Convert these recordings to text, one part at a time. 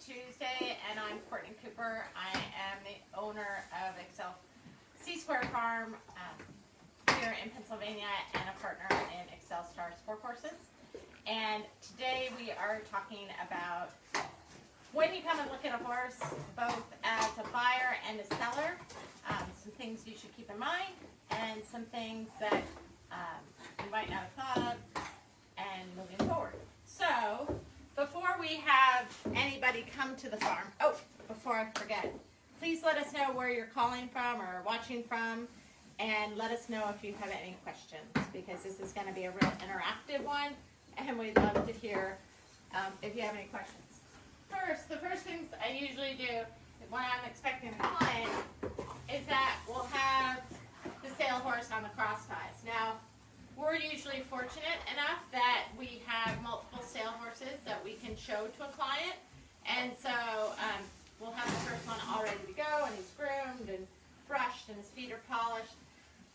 Tuesday, and I'm Courtney Cooper. I am the owner of Excel C Square Farm here in Pennsylvania and a partner in Excel Star Sporthorses. And today we are talking about when you come and look at a horse, both as a buyer and a seller, some things you should keep in mind and some things that you might not have thought of and moving forward. So, before we have anybody come to the farm, before I forget, please let us know where you're calling from or watching from, and let us know if you have any questions, because this is going to be a real interactive one, and we'd love to hear if you have any questions. The first things I usually do when I'm expecting a client is that we'll have the sale horse on the cross ties. Now, we're usually fortunate enough that we have multiple sale horses that we can show to a client, and so we'll have the first one all ready to go, and he's groomed and brushed and his feet are polished.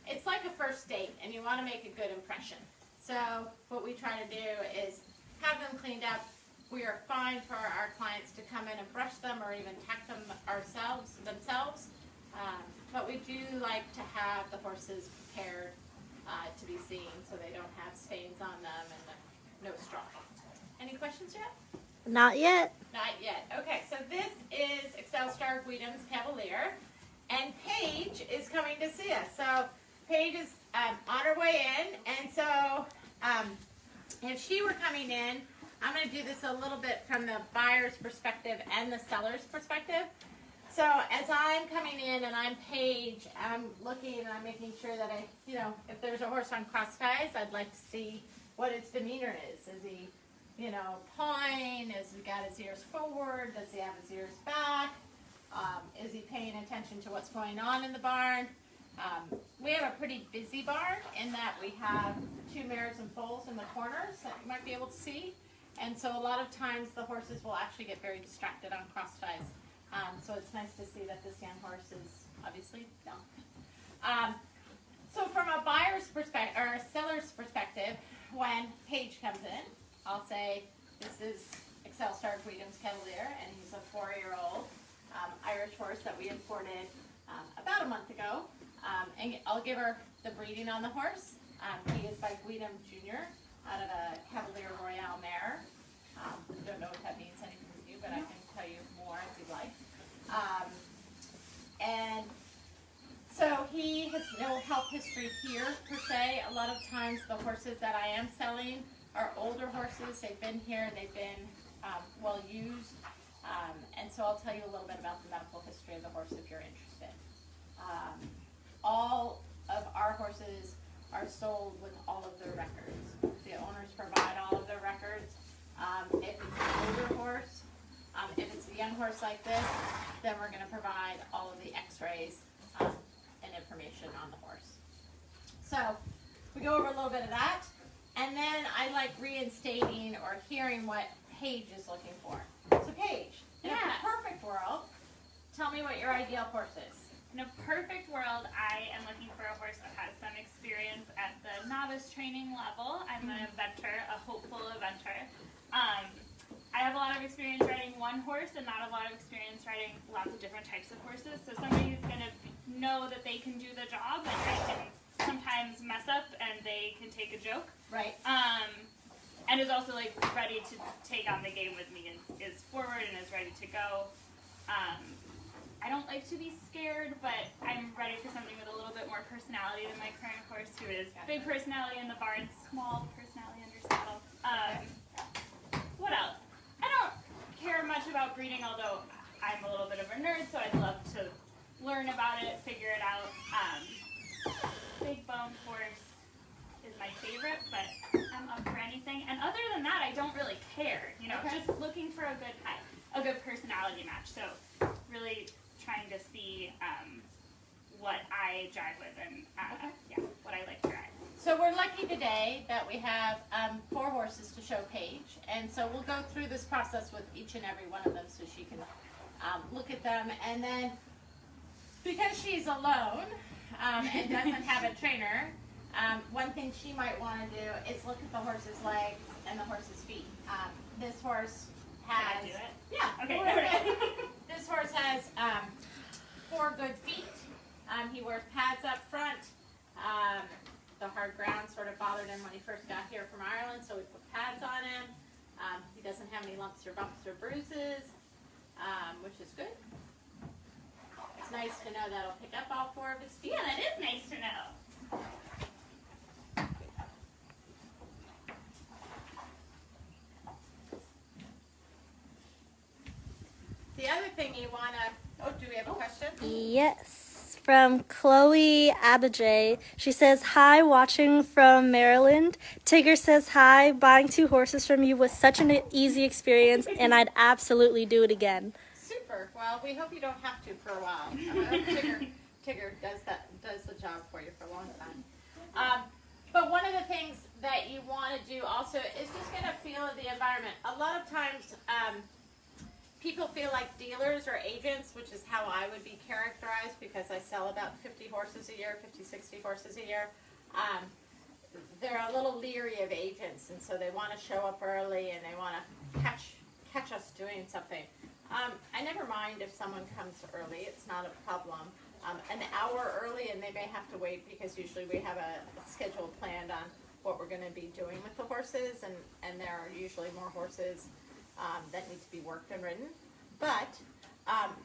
It's like a first date, and you want to make a good impression. So what we try to do is have them cleaned up. We are fine for our clients to come in and brush them or even tack them themselves, but we do like to have the horses prepared to be seen so they don't have stains on them and no straw. Any questions yet? Not yet. Not yet. Okay, so this is Excel Star Guidon's Cavalier, and Paige is coming to see us. So Paige is on her way in, and so if she were coming in, I'm going to do this a little bit from the buyer's perspective and the seller's perspective. So as I'm coming in and I'm Paige, I'm looking and I'm making sure that if there's a horse on cross ties, I'd like to see what its demeanor is. Is he, pawing? Has he got his ears forward? Does he have his ears back? Is he paying attention to what's going on in the barn? We have a pretty busy barn in that we have 2 mares and foals in the corners that you might be able to see. And so a lot of times the horses will actually get very distracted on cross ties. So it's nice to see that this young horse is obviously young. So from a buyer's perspective, or a seller's perspective, when Paige comes in, I'll say, this is Excel Star Guidon's Cavalier, and he's a 4-year-old Irish horse that we imported about a month ago. And I'll give her the breeding on the horse. He is by Guidon Jr. out of a Cavalier Royale mare. Don't know if that means anything to you, but I can tell you more if you'd like. And so he has no health history here per se. A lot of times the horses that I am selling are older horses. They've been here, they've been well used. And so I'll tell you a little bit about the medical history of the horse if you're interested. All of our horses are sold with all of their records. The owners provide all of their records. If it's an older horse, if it's a young horse like this, then we're going to provide all of the x-rays and information on the horse. So we go over a little bit of that, and then I like reinstating or hearing what Paige is looking for. So Paige, in a perfect world, tell me what your ideal horse is. In a perfect world, I am looking for a horse that has some experience at the novice training level. I'm an eventer, a hopeful eventer. I have a lot of experience riding one horse and not a lot of experience riding lots of different types of horses. So somebody who's going to know that they can do the job, and they can sometimes mess up and they can take a joke. Right. And is also ready to take on the game with me and is forward and is ready to go. I don't like to be scared, but I'm ready for something with a little bit more personality than my current horse, who is big personality in the barn, small personality under saddle. What else? I don't care much about breeding, although I'm a little bit of a nerd, so I'd love to learn about it, figure it out. Big bone horse is my favorite, but I'm up for anything. And other than that, I don't really care. Just looking for a good personality match. So really trying to see what I jive with and what I like to ride. So we're lucky today that we have 4 horses to show Paige, and so we'll go through this process with each and every one of them so she can look at them. And then, because she's alone and doesn't have a trainer, one thing she might want to do is look at the horse's legs and the horse's feet. This horse has, Can I do it? yeah, Okay. this horse has 4 good feet. He wears pads up front. The hard ground sort of bothered him when he first got here from Ireland, so we put pads on him. He doesn't have any lumps or bumps or bruises, which is good. It's nice to know that he'll pick up all 4 of his feet. Yeah, that is nice to know. The other thing you want to, oh, do we have a question? Yes, from Chloe Abijay. She says, hi, watching from Maryland. Tigger says, hi, buying 2 horses from you was such an easy experience, and I'd absolutely do it again. Super. Well, we hope you don't have to for a while. Tigger does the job for you for a long time. But one of the things that you want to do also is just get a feel of the environment. A lot of times, people feel like dealers or agents, which is how I would be characterized because I sell about 50 horses a year, 50, 60 horses a year. They're a little leery of agents, and so they want to show up early and they want to catch us doing something. I never mind if someone comes early. It's not a problem. An hour early, and they may have to wait because usually we have a schedule planned on what we're going to be doing with the horses, and there are usually more horses that need to be worked and ridden. But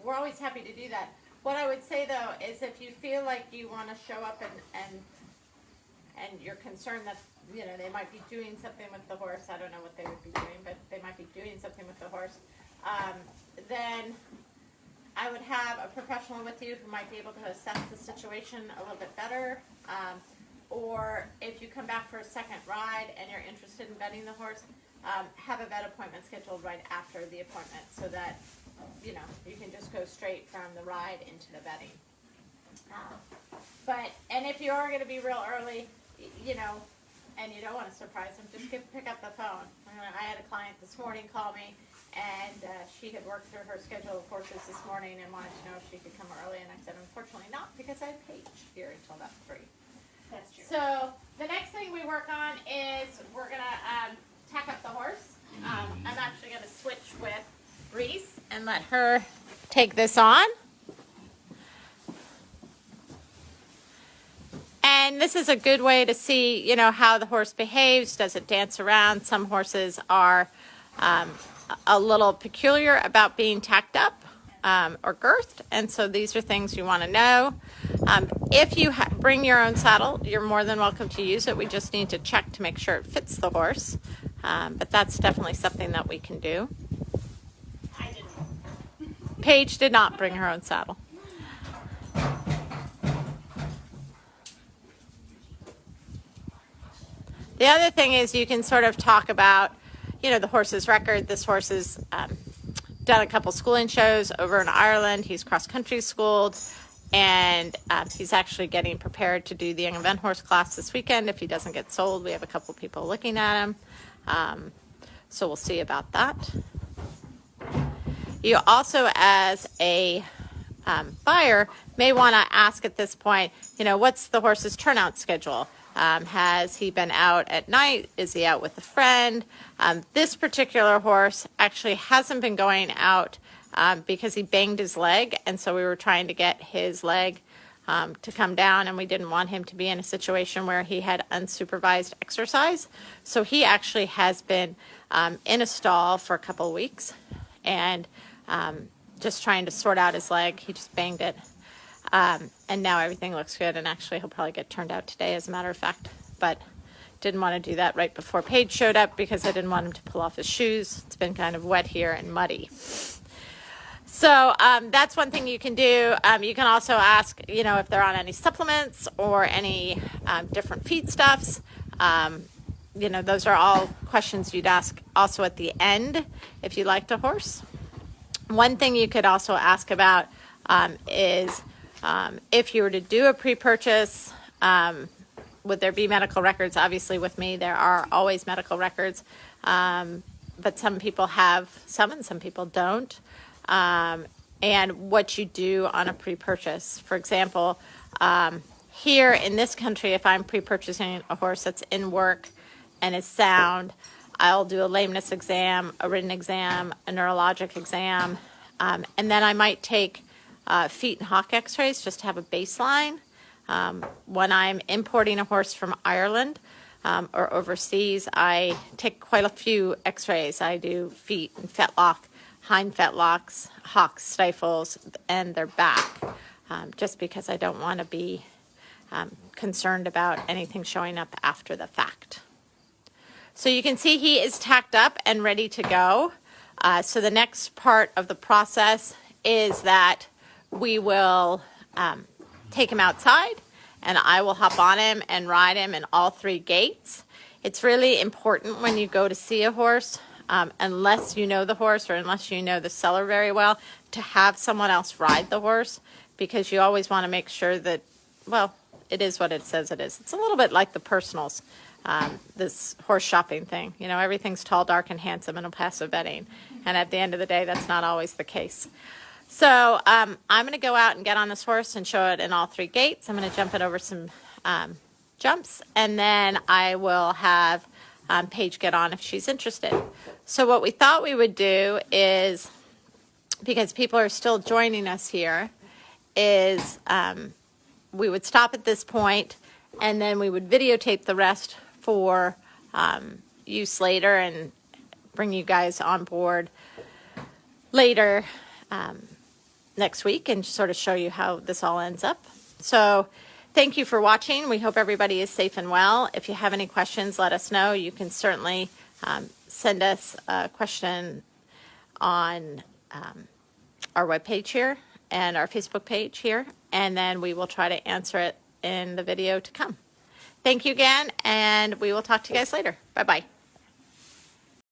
we're always happy to do that. What I would say, though, is if you feel like you want to show up and you're concerned that, you know, they might be doing something with the horse, I don't know what they would be doing, but they might be doing something with the horse, then I would have a professional with you who might be able to assess the situation a little bit better. Or if you come back for a second ride and you're interested in vetting the horse, have a vet appointment scheduled right after the appointment so that, you know, you can just go straight from the ride into the vetting. And if you are going to be real early, you know, and you don't want to surprise them, just pick up the phone. I had a client this morning call me, and she had worked through her schedule of horses this morning and wanted to know if she could come early, and I said, unfortunately not, because I have Paige here until about 3. That's true. So the next thing we work on is we're going to tack up the horse. I'm actually going to switch with Reese and let her take this on. And this is a good way to see, you know, how the horse behaves. Does it dance around? Some horses are a little peculiar about being tacked up or girthed, and so these are things you want to know. If you bring your own saddle, you're more than welcome to use it. We just need to check to make sure it fits the horse, but that's definitely something that we can do. I didn't. Paige did not bring her own saddle. The other thing is you can sort of talk about, you know, the horse's record. This horse has done a couple schooling shows over in Ireland. He's cross-country schooled, and he's actually getting prepared to do the young event horse class this weekend. If he doesn't get sold, we have a couple people looking at him. So we'll see about that. You also, as a buyer, may want to ask at this point, you know, what's the horse's turnout schedule? Has he been out at night? Is he out with a friend? This particular horse actually hasn't been going out because he banged his leg, and so we were trying to get his leg to come down, and we didn't want him to be in a situation where he had unsupervised exercise. So he actually has been in a stall for a couple of weeks and just trying to sort out his leg. He just banged it. And now everything looks good, and actually he'll probably get turned out today, as a matter of fact. But didn't want to do that right before Paige showed up because I didn't want him to pull off his shoes. It's been kind of wet here and muddy. So that's one thing you can do. You can also ask, you know, if they're on any supplements or any different feedstuffs. You know, those are all questions you'd ask also at the end if you liked a horse. One thing you could also ask about is if you were to do a pre-purchase, would there be medical records? Obviously with me there are always medical records, but some people have some and some people don't. And what you do on a pre-purchase. For example, here in this country, if I'm pre-purchasing a horse that's in work and is sound, I'll do a lameness exam, a written exam, a neurologic exam, and then I might take feet and hock x-rays just to have a baseline. When I'm importing a horse from Ireland or overseas, I take quite a few x-rays. I do feet and fetlock, hind fetlocks, hocks, stifles, and their back, just because I don't want to be concerned about anything showing up after the fact. So you can see he is tacked up and ready to go. So the next part of the process is that we will take him outside, and I will hop on him and ride him in all 3 gaits. It's really important when you go to see a horse, unless you know the horse or unless you know the seller very well, to have someone else ride the horse, because you always want to make sure that, well, it is what it says it is. It's a little bit like the personals, this horse shopping thing. You know, everything's tall, dark, and handsome and will pass a vetting. And at the end of the day, that's not always the case. So I'm going to go out and get on this horse and show it in all 3 gaits. I'm going to jump it over some jumps, and then I will have Paige get on if she's interested. So what we thought we would do is, because people are still joining us here, is we would stop at this point, and then we would videotape the rest for use later and bring you guys on board later next week and sort of show you how this all ends up. So thank you for watching. We hope everybody is safe and well. If you have any questions, let us know. You can certainly send us a question on our webpage here and our Facebook page here, and then we will try to answer it in the video to come. Thank you again, and we will talk to you guys later. Bye-bye.